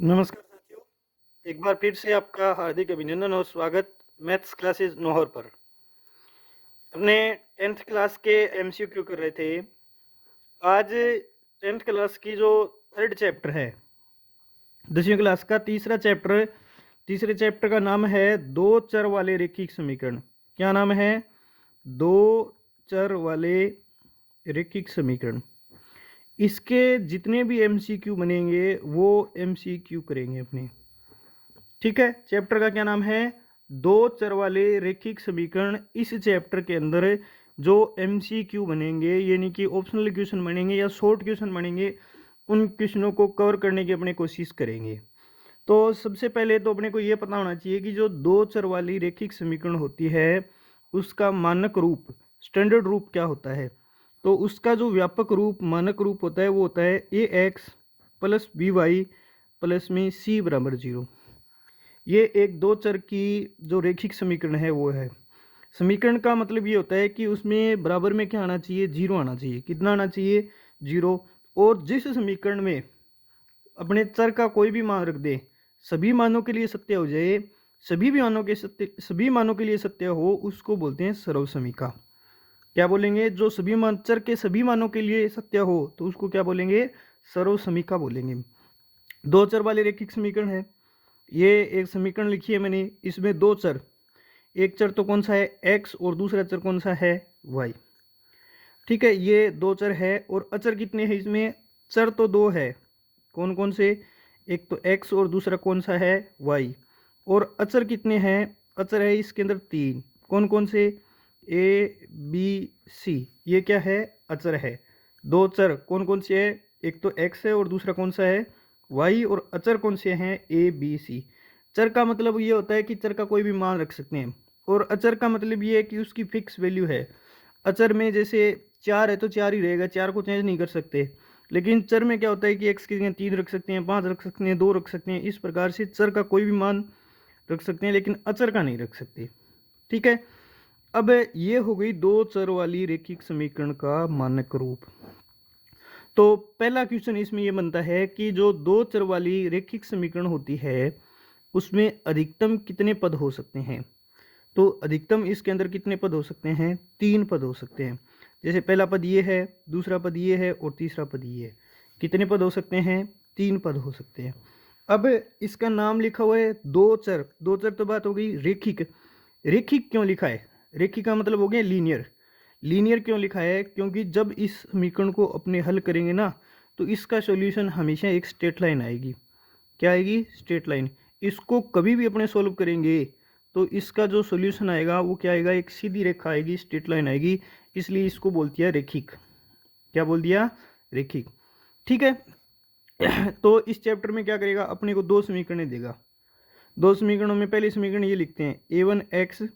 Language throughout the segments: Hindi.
नमस्कार साथियों, एक बार फिर से आपका हार्दिक अभिनंदन और स्वागत मैथ्स क्लासेस नौहर पर। अपने 10th क्लास के एमसीक्यू कर रहे थे। आज 10th क्लास की जो थर्ड चैप्टर है, 10वीं क्लास का तीसरा चैप्टर, तीसरे चैप्टर का नाम है दो चर वाले रेखिक समीकरण। क्या नाम है? दो चर वाले रेखिक समीकरण। इसके जितने भी एमसीक्यू बनेंगे वो एमसीक्यू करेंगे अपने। ठीक है, चैप्टर का क्या नाम है? दो चर वाले रेखिक समीकरण। इस चैप्टर के अंदर जो एमसीक्यू बनेंगे यानी कि ऑप्शनल क्वेश्चन बनेंगे या शॉर्ट क्वेश्चन बनेंगे, उन क्वेश्चनों को कवर करने की अपने कोशिश करेंगे। तो सबसे पहले तो अपने को ये पता होना चाहिए कि जो दो चर वाली रेखिक समीकरण होती है उसका मानक रूप, स्टैंडर्ड रूप क्या होता है। तो उसका जो व्यापक रूप, मानक रूप होता है वो होता है a x plus b y plus में सी बराबर 0। ये एक दो चर की जो रेखिक समीकरण है वो है। समीकरण का मतलब ये होता है कि उसमें बराबर में क्या आना चाहिए? 0 आना चाहिए। कितना आना चाहिए? 0। और जिस समीकरण में अपने चर का कोई भी मान रख दे, सभी मानों के लिए सत्य हो जाए, सभी मानों के लिए सत्य हो, उसको बोलते हैं सर्वसमीका। क्या बोलेंगे? जो सभी मान, चर के सभी मानों के लिए सत्य हो तो उसको क्या बोलेंगे? सर्वसमीका बोलेंगे। दो चर वाले रेखिक समीकरण है। ये एक समीकरण लिखी है मैंने, इसमें दो चर, एक चर तो कौन सा है? x, और दूसरा चर कौन सा है? y। ठीक है, ये दो चर है और अचर कितने हैं इसमें? चर तो दो है। कौन कौन से? एक तो x और दूसरा कौन सा है? y। और अचर कितने हैं? अचर है इसके अंदर तीन। कौन कौन से? a b c। ये क्या है? अचर है। दो चर कौन कौन से है? एक तो x है और दूसरा कौन सा है? y। और अचर कौन से हैं? a b c। चर का मतलब ये होता है कि चर का कोई भी मान रख सकते हैं, और अचर का मतलब ये है कि उसकी फिक्स वैल्यू है। अचर में जैसे 4 है तो 4 ही रहेगा, 4 को चेंज नहीं कर सकते। लेकिन चर में क्या होता है कि x की जगह 3 रख सकते हैं, 5 रख सकते हैं, 2 रख सकते हैं। इस प्रकार से चर का कोई भी मान रख सकते हैं लेकिन अचर का नहीं रख सकते। ठीक है, अब ये हो गई दो चर वाली रेखिक समीकरण का मानक रूप। तो पहला क्वेश्चन इसमें यह बनता है कि जो दो चर वाली रेखिक समीकरण होती है उसमें अधिकतम कितने पद हो सकते हैं? तो अधिकतम इसके अंदर कितने पद हो सकते हैं? 3 पद हो सकते हैं। जैसे पहला पद ये है, दूसरा पद ये है और तीसरा पद ये है। कितने पद हो सकते हैं? 3 पद हो सकते हैं। अब इसका नाम लिखा हुआ है दो चर। दो चर तो बात हो गई रेखिक। रेखिक क्यों लिखा है? रेखिक का मतलब हो गया लीनियर। लीनियर क्यों लिखा है? क्योंकि जब इस समीकरण को अपने हल करेंगे ना, तो इसका सॉल्यूशन हमेशा एक स्ट्रेट लाइन आएगी। क्या आएगी? Straight line. इसको कभी भी अपने सॉल्व करेंगे तो इसका जो सॉल्यूशन आएगा वो क्या आएगा? एक सीधी रेखा आएगी, स्ट्रेट लाइन आएगी। इसलिए इसको बोलती है रेखिक। क्या बोल दिया? रेखिक। ठीक है। तो इस चैप्टर में क्या करेगा? अपने को दो समीकरण देगा। दो समीकरणों में पहले समीकरण ये लिखते हैं a1x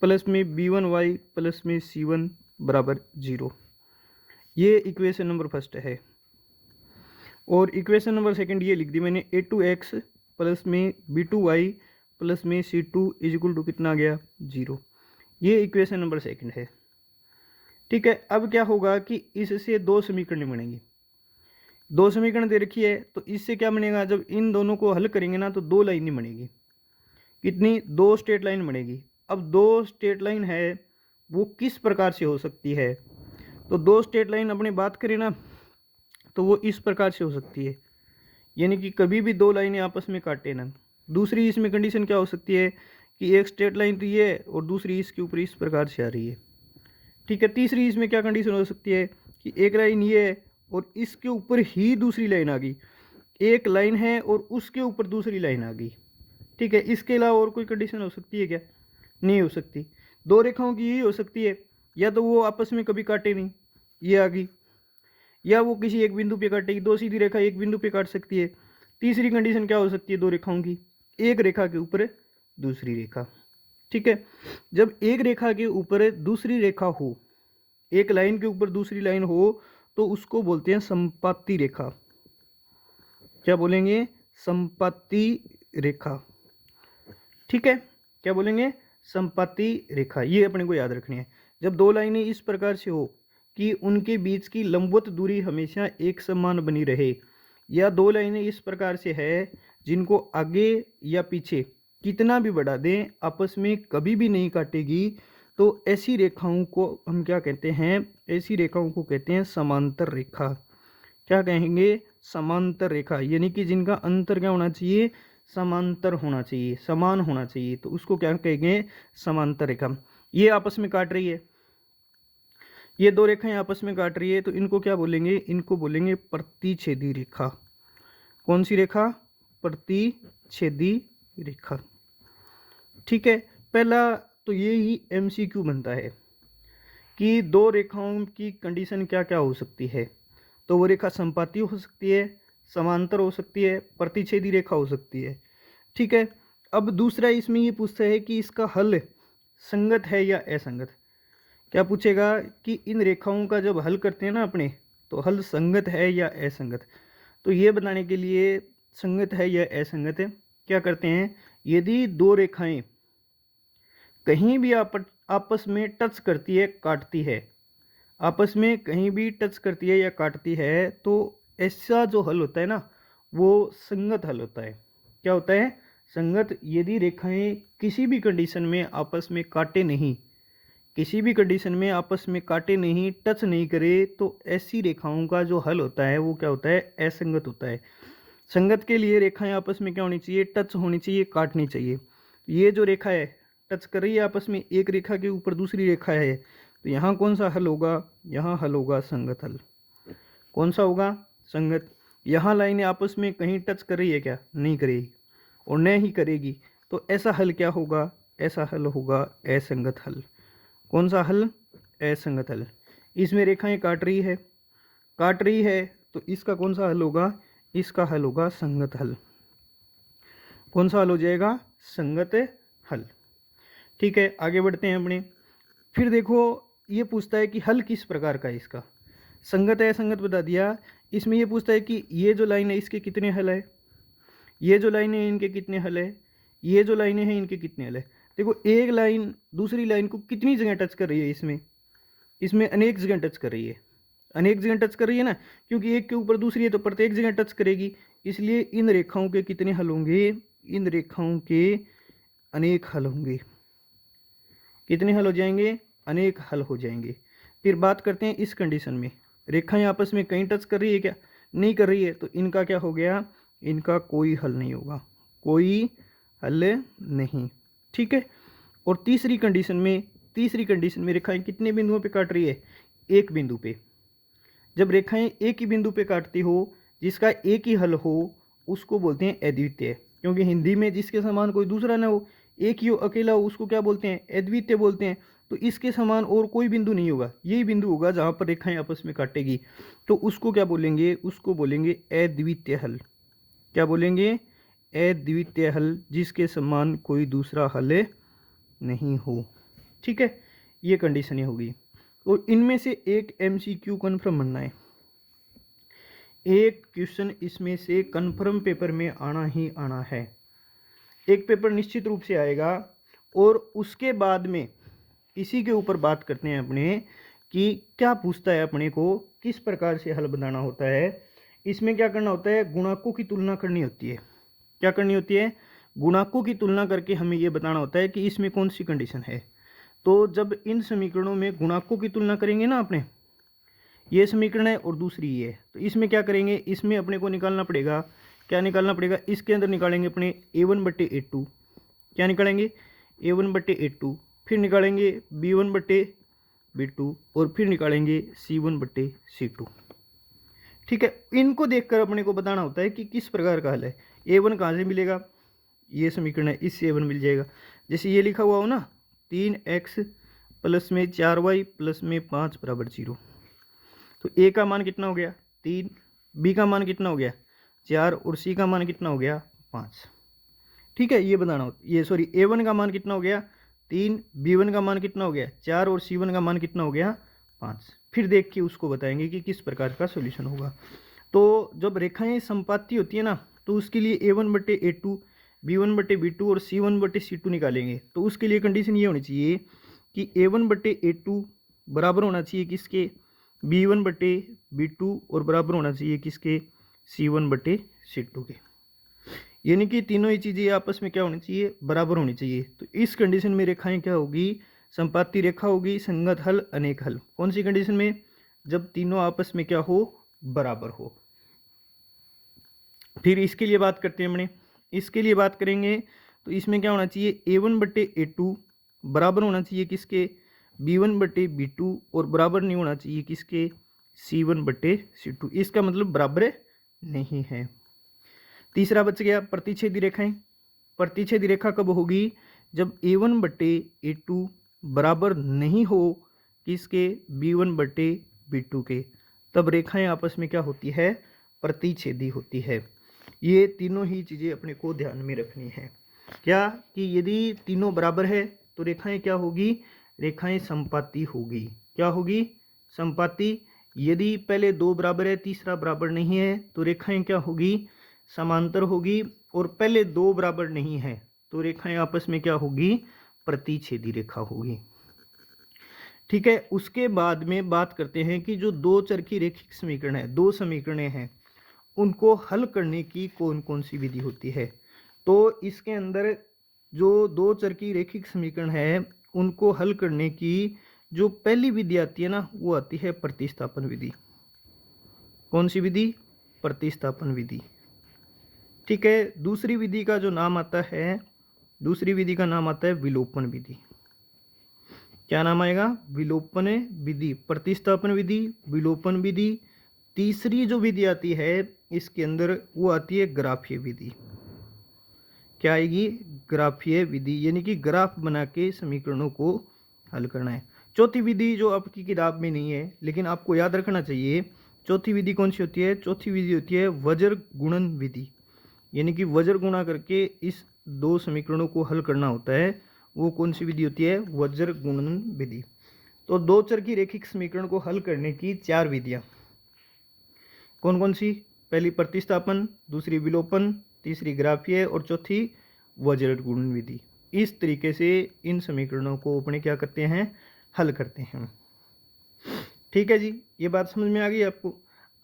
प्लस में b1y प्लस में c1 बराबर 0। ये इक्वेशन नंबर फर्स्ट है। और इक्वेशन नंबर सेकंड ये लिख दी मैंने a2x प्लस में b2y प्लस में c2 इज इक्वल टू कितना आ गया? 0। ये इक्वेशन नंबर सेकंड है। ठीक है, अब क्या होगा कि इससे दो समीकरण बनेंगे। दो समीकरण दे रखी है तो इससे क्या बनेगा? जब इन दोनों को हल करेंगे ना तो दो लाइनें बनेगी। कितनी? दो स्ट्रेट लाइन बनेगी। अब दो स्ट्रेट लाइन है वो किस प्रकार से हो सकती है? तो दो स्ट्रेट लाइन अपने बात करें ना तो वो इस प्रकार से हो सकती है, यानी कि कभी भी दो लाइनें आपस में काटे ना। दूसरी इसमें कंडीशन क्या हो सकती है कि एक स्ट्रेट लाइन तो ये है और दूसरी इसके ऊपर इस प्रकार से आ रही है। ठीक है, तीसरी इसमें क्या कंडीशन हो सकती है कि एक लाइन ये है और इसके ऊपर ही दूसरी लाइन आ गई। एक लाइन है और उसके ऊपर दूसरी लाइन आ गई। ठीक है, इसके अलावा और कोई कंडीशन हो सकती है क्या? नहीं हो सकती। दो रेखाओं की यही हो सकती है, या तो वो आपस में कभी काटे नहीं, ये आ गई, या वो किसी एक बिंदु पे काटेगी। दो सीधी रेखा एक बिंदु पे काट सकती है। तीसरी कंडीशन क्या हो सकती है दो रेखाओं की? एक रेखा के ऊपर दूसरी रेखा। ठीक है, जब एक रेखा के ऊपर दूसरी रेखा हो, एक लाइन के ऊपर दूसरी लाइन हो, तो उसको बोलते हैं संपाती रेखा। क्या बोलेंगे? संपाती रेखा। ठीक है, क्या बोलेंगे? संपाती रेखा। ये अपने को याद रखनी है। जब दो लाइनें इस प्रकार से हो कि उनके बीच की लंबवत दूरी हमेशा एक समान बनी रहे, या दो लाइनें इस प्रकार से है जिनको आगे या पीछे कितना भी बढ़ा दें आपस में कभी भी नहीं काटेगी, तो ऐसी रेखाओं को हम क्या कहते हैं? ऐसी रेखाओं को कहते हैं समांतर रेखा। क्या कहेंगे? समांतर रेखा, यानी कि जिनका अंतर क्या होना चाहिए? समांतर होना चाहिए, समान होना चाहिए, तो उसको क्या कहेंगे? समांतर रेखा। ये आपस में काट रही है, ये दो रेखाएं आपस में काट रही है, तो इनको क्या बोलेंगे? इनको बोलेंगे प्रतिच्छेदी रेखा। कौन सी रेखा? प्रतिच्छेदी रेखा। ठीक है, पहला तो ये ही एमसीक्यू बनता है कि दो रेखाओं की कंडीशन क्या क्या हो सकती है। तो वो रेखा संपाती हो सकती है, समांतर हो सकती है, प्रतिच्छेदी रेखा हो सकती है। ठीक है, अब दूसरा इसमें ये पूछता है कि इसका हल संगत है या असंगत। क्या पूछेगा कि इन रेखाओं का जब हल करते हैं ना अपने, तो हल संगत है या असंगत। तो ये बताने के लिए संगत है या असंगत है क्या करते हैं? यदि दो रेखाएं कहीं भी आपस में टच करती है, काटती है, आपस में कहीं भी टच करती है या काटती है, तो ऐसा जो हल होता है ना, वो संगत हल होता है। क्या होता है? संगत। यदि रेखाएं किसी भी कंडीशन में आपस में काटे नहीं, किसी भी कंडीशन में आपस में काटे नहीं, टच नहीं करे, तो ऐसी रेखाओं का जो हल होता है वो क्या होता है? असंगत होता है। संगत के लिए रेखाएं आपस में क्या होनी चाहिए? टच होनी चाहिए, काटनी चाहिए। ये जो रेखा है टच कर रही है आपस में, एक रेखा के ऊपर दूसरी रेखा है, तो यहाँ कौन सा हल होगा? यहाँ हल होगा संगत हल। कौन सा होगा? संगत। यहाँ लाइनें आपस में कहीं टच कर रही है क्या? नहीं करेगी, और न ही करेगी, तो ऐसा हल क्या होगा? ऐसा हल होगा असंगत हल। कौन सा हल? असंगत हल। इसमें रेखाएं काट रही है, काट रही है, तो इसका कौन सा हल होगा? इसका हल होगा संगत हल। कौन सा हल हो जाएगा? संगत हल। ठीक है, आगे बढ़ते हैं अपने। फिर देखो, ये पूछता है कि हल किस प्रकार का है इसका। संगत है असंगत बता दिया। इसमें ये पूछता है कि ये जो लाइन है इसके कितने हल है, ये जो लाइन है इनके कितने हल है, ये जो लाइनें हैं इनके कितने हल है। देखो, एक लाइन दूसरी लाइन को कितनी जगह टच कर रही है? इसमें इसमें अनेक जगह टच कर रही है, अनेक जगह टच कर रही है ना, क्योंकि एक के ऊपर दूसरी है तो प्रत्येक जगह टच करेगी। इसलिए इन रेखाओं के कितने हल होंगे? इन रेखाओं के अनेक हल होंगे। कितने हल हो जाएंगे? अनेक हल हो जाएंगे। फिर बात करते हैं इस कंडीशन में, रेखाएं आपस में कहीं टच कर रही है क्या? नहीं कर रही है, तो इनका क्या हो गया? इनका कोई हल नहीं होगा, कोई हल नहीं। ठीक है, और तीसरी कंडीशन में, तीसरी कंडीशन में रेखाएं कितने बिंदुओं पे काट रही है? एक बिंदु पे। जब रेखाएं एक ही बिंदु पे काटती हो, जिसका एक ही हल हो, उसको बोलते हैं अद्वितीय। क्योंकि हिंदी में जिसके समान कोई दूसरा ना हो, एक ही हो, अकेला हो, उसको क्या बोलते हैं? अद्वितीय बोलते हैं। तो इसके समान और कोई बिंदु नहीं होगा, यही बिंदु होगा जहाँ पर रेखाएं आपस में काटेगी, तो उसको क्या बोलेंगे? उसको बोलेंगे अद्वितीय हल। क्या बोलेंगे? अद्वितीय हल, जिसके समान कोई दूसरा हल नहीं हो। ठीक है, ये कंडीशन होगी। तो इनमें से एक एमसीक्यू कन्फर्म बनना है, एक क्वेश्चन इसमें से कन्फर्म पेपर में आना ही आना है। एक पेपर निश्चित रूप से आएगा, और उसके बाद में इसी के ऊपर बात करते हैं अपने कि क्या पूछता है अपने को, किस प्रकार से हल बनाना होता है। इसमें क्या करना होता है? गुणांकों की तुलना करनी होती है। क्या करनी होती है? गुणांकों की तुलना करके हमें यह बताना होता है कि इसमें कौन सी कंडीशन है। तो जब इन समीकरणों में गुणांकों की तुलना करेंगे ना अपने, ये समीकरण है और दूसरी ये है, तो इसमें क्या करेंगे? इसमें अपने को निकालना पड़ेगा, क्या निकालना पड़ेगा? इसके अंदर निकालेंगे अपने a1/a2। क्या निकालेंगे? a1/a2। फिर निकालेंगे b1/b2, और फिर निकालेंगे c1/c2। ठीक है, इनको देखकर अपने को बताना होता है कि किस प्रकार का हल है। a1 कहाँ से मिलेगा? ये समीकरण है, इससे a1 मिल जाएगा। जैसे ये लिखा हुआ हो ना, 3x प्लस में 4y प्लस में 5 बराबर 0। तो a का मान कितना हो गया? 3, b का मान कितना हो गया? 4, और c का मान कितना हो गया? 5। ठीक है, ये बताना हो, ये सॉरी, a1 का मान कितना हो गया? 3, b1 का मान कितना हो गया? 4, और c1 का मान कितना हो गया? 5। फिर देख के उसको बताएंगे कि किस प्रकार का सोल्यूशन होगा। तो जब रेखाएं संपाती होती है ना, तो उसके लिए a1/a2, b1/b2 और c1/c2 निकालेंगे। तो उसके लिए कंडीशन ये होनी चाहिए कि a1/a2 बराबर होना चाहिए किसके? b1/b2, और बराबर होना चाहिए किसके? C1/C2 के, यानी कि तीनों ही चीज़ें आपस में क्या होनी चाहिए, बराबर होनी चाहिए। तो इस कंडीशन में रेखाएं क्या होगी, संपाती रेखा होगी, संगत हल, अनेक हल। कौन सी कंडीशन में, जब तीनों आपस में क्या हो, बराबर हो। फिर इसके लिए बात करते हैं अपने, इसके लिए बात करेंगे तो इसमें क्या होना चाहिए, A1/A2 बराबर होना चाहिए किसके, B1/B2, और बराबर नहीं होना चाहिए किसके, C1/C2। इसका मतलब बराबर नहीं है। तीसरा बच गया प्रतिच्छेदी रेखाएं। प्रतिच्छेदी रेखा कब होगी, जब A1/A2 बराबर नहीं हो किसके, B1/B2 के, तब रेखाएं आपस में क्या होती है, प्रतिच्छेदी होती है। ये तीनों ही चीज़ें अपने को ध्यान में रखनी है। क्या कि यदि तीनों बराबर है तो रेखाएं क्या होगी, रेखाएं संपाती होगी। क्या होगी, संपाती। यदि पहले दो बराबर है, तीसरा बराबर नहीं है, तो रेखाएं क्या होगी, समांतर होगी। और पहले दो बराबर नहीं है तो रेखाएं आपस में क्या होगी, प्रतिच्छेदी रेखा होगी। ठीक है, उसके बाद में बात करते हैं कि जो दो चर की रेखिक समीकरण है, दो समीकरणें हैं, उनको हल करने की कौन कौन सी विधि होती है। तो इसके अंदर जो दो चर की रेखिक समीकरण है, उनको हल करने की जो पहली विधि आती है ना, वो आती है प्रतिस्थापन विधि। कौन सी विधि, प्रतिस्थापन विधि। ठीक है, दूसरी विधि का जो नाम आता है, दूसरी विधि का नाम आता है विलोपन विधि। क्या नाम आएगा, विलोपन विधि, प्रतिस्थापन विधि, विलोपन विधि। तीसरी जो विधि आती है इसके अंदर, वो आती है ग्राफीय विधि। क्या आएगी, ग्राफीय विधि, यानी कि ग्राफ बना के समीकरणों को हल करना है। चौथी विधि जो आपकी किताब में नहीं है लेकिन आपको याद रखना चाहिए, चौथी विधि कौन सी होती है, चौथी विधि होती है वज्र गुणन विधि, यानी कि वज्र गुणा करके इस दो समीकरणों को हल करना होता है। वो कौन सी विधि होती है, वज्र गुणन विधि। तो दो चर की रेखिक समीकरण को हल करने की चार विधियां कौन कौन सी, पहली प्रतिस्थापन, दूसरी विलोपन, तीसरी ग्राफीय, और चौथी वज्र गुणन विधि। इस तरीके से इन समीकरणों को अपने क्या करते हैं, हल करते हैं। ठीक है जी, ये बात समझ में आ गई आपको।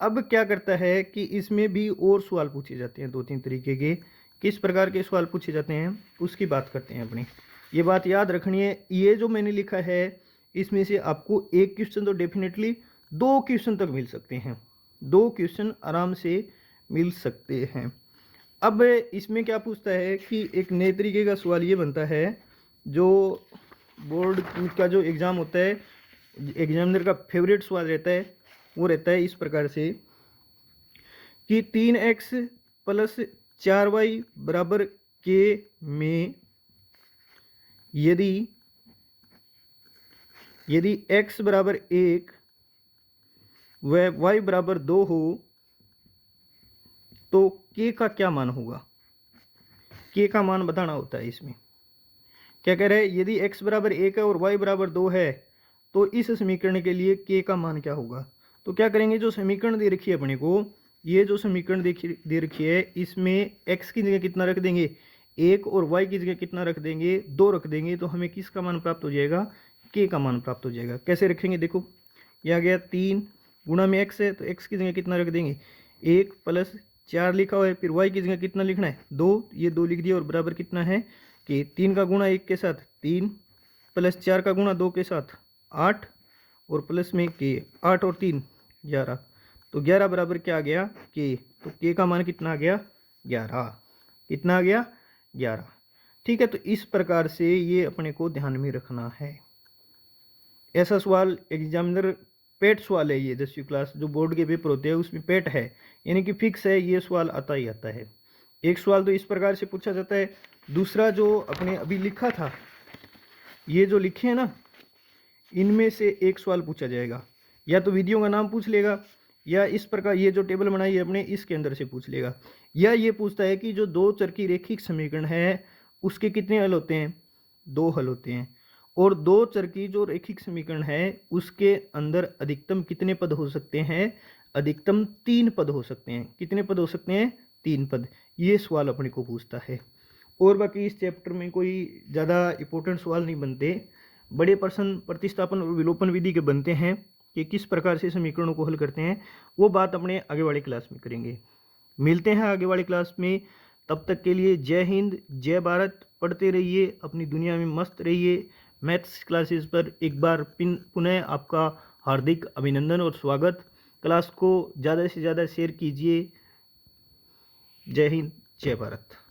अब क्या करता है कि इसमें भी और सवाल पूछे जाते हैं, दो तीन तरीके के। किस प्रकार के सवाल पूछे जाते हैं उसकी बात करते हैं अपनी। ये बात याद रखनी है, ये जो मैंने लिखा है इसमें से आपको एक क्वेश्चन तो डेफिनेटली, दो क्वेश्चन तक मिल सकते हैं, दो क्वेश्चन आराम से मिल सकते हैं। अब इसमें क्या पूछता है कि एक नए तरीके का सवाल ये बनता है, जो बोर्ड का जो एग्ज़ाम होता है, एग्जामिनर का फेवरेट सवाल रहता है, वो रहता है इस प्रकार से कि 3x + 4y = k में यदि x = 1 व y = 2 हो तो k का क्या मान होगा। k का मान बताना होता है। इसमें क्या कह रहे हैं, यदि x = 1 है और y = 2 है तो इस समीकरण के लिए k का मान क्या होगा। तो क्या करेंगे, जो समीकरण दे रखी है अपने को, ये जो समीकरण दे रखी है, इसमें x की जगह कितना रख देंगे 1 और y की जगह कितना रख देंगे 2 रख देंगे, तो हमें किसका मान प्राप्त हो जाएगा, k का मान प्राप्त हो जाएगा। कैसे रखेंगे, देखो ये आ गया 3 गुणा में x है तो x की जगह कितना रख देंगे 1 + 4 लिखा हुआ है, फिर y की जगह कितना लिखना है 2, ये 2 लिख दिया, और बराबर कितना है कि 3 का गुणा 1 के साथ 3 + 4 का गुणा 2 के साथ 8, और प्लस में के 8 और 3 11, तो 11 बराबर क्या आ गया के, तो के का मान कितना आ गया 11, कितना आ गया 11। ठीक है, तो इस प्रकार से ये अपने को ध्यान में रखना है। ऐसा सवाल एग्जामिनर पेट सवाल है, ये 10वीं क्लास जो बोर्ड के पेपर होते हैं उसमें पेट है, यानी कि फिक्स है, ये सवाल आता ही आता है। एक सवाल तो इस प्रकार से पूछा जाता है। दूसरा जो अपने अभी लिखा था, ये जो लिखे हैं ना, इनमें से एक सवाल पूछा जाएगा, या तो विधियों का नाम पूछ लेगा, या इस प्रकार ये जो टेबल बनाई है अपने इसके अंदर से पूछ लेगा, या ये पूछता है कि जो दो चर की रेखिक समीकरण है उसके कितने हल होते हैं, 2 हल होते हैं, और दो चर की जो रेखिक समीकरण है उसके अंदर अधिकतम कितने पद हो सकते हैं, अधिकतम 3 पद हो सकते हैं। कितने पद हो सकते हैं, 3 पद। ये सवाल अपने को पूछता है। और बाकी इस चैप्टर में कोई ज़्यादा इंपॉर्टेंट सवाल नहीं बनते, बड़े प्रश्न प्रतिस्थापन और विलोपन विधि के बनते हैं कि किस प्रकार से समीकरणों को हल करते हैं, वो बात अपने आगे वाली क्लास में करेंगे। मिलते हैं आगे वाली क्लास में। तब तक के लिए जय हिंद, जय भारत। पढ़ते रहिए, अपनी दुनिया में मस्त रहिए। मैथ्स क्लासेस पर एक बार पुनः आपका हार्दिक अभिनंदन और स्वागत। क्लास को ज़्यादा से ज़्यादा शेयर कीजिए। जय हिंद, जय भारत।